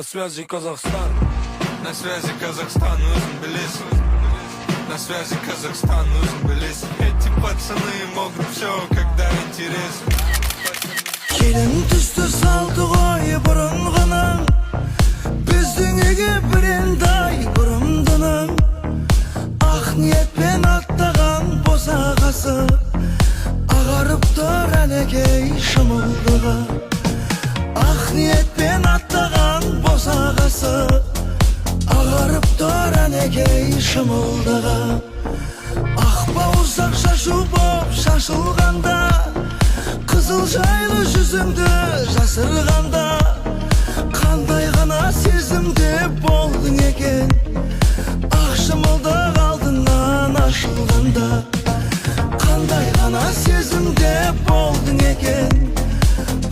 На связи Казахстан. На связи Казахстан, нужен билет. На связи Казахстан, нужен билет. Эти пацаны могут все, когда интересно. Келін түсті салды ғой бұрынғының, біздің еге бірендай бұрымдының. Ақ ниетпен аттаған босағасы, ағарып тұр әнекей шымылдығы. Ақ ниетпен аттаған босағасы, ағарып тұр әнекей шымылдығы. Ақ бауырсақ шашу боп шашылғанда, қызыл жайлы жүзіңді жасырғанда, қандай ғана сезімде болдың екен. Ақ шымылдық алдынан ашылғанда, қандай ғана сезімде болдың екен.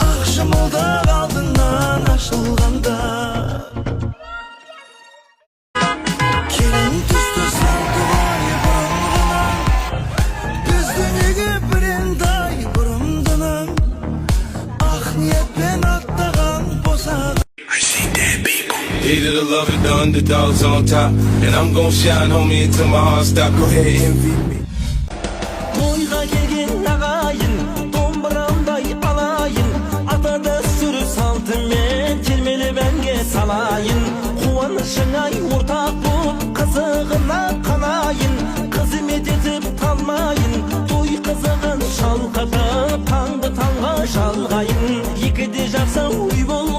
Ақ шымылдық алдынан ашылғанда. Келін түсті салды ғой бұрынғының, біздің үйге бірендай бұрымдының. Ақ ниетпен аттаған босақ. Either the love or the underdogs on top, and I'm gon' shine, homie, until my heart stop. Go ahead, envy me. Тойға келген ағайын, домбырамдай алайын, ата дәстүр салтымен термелеп әнге салайын. Қуанышыңа ортақ боп қызығына қанайын, қызмет етіп талмайын, той қызығын шалқатып, таңды таңға жалғайын. Екіде жақсы ой бол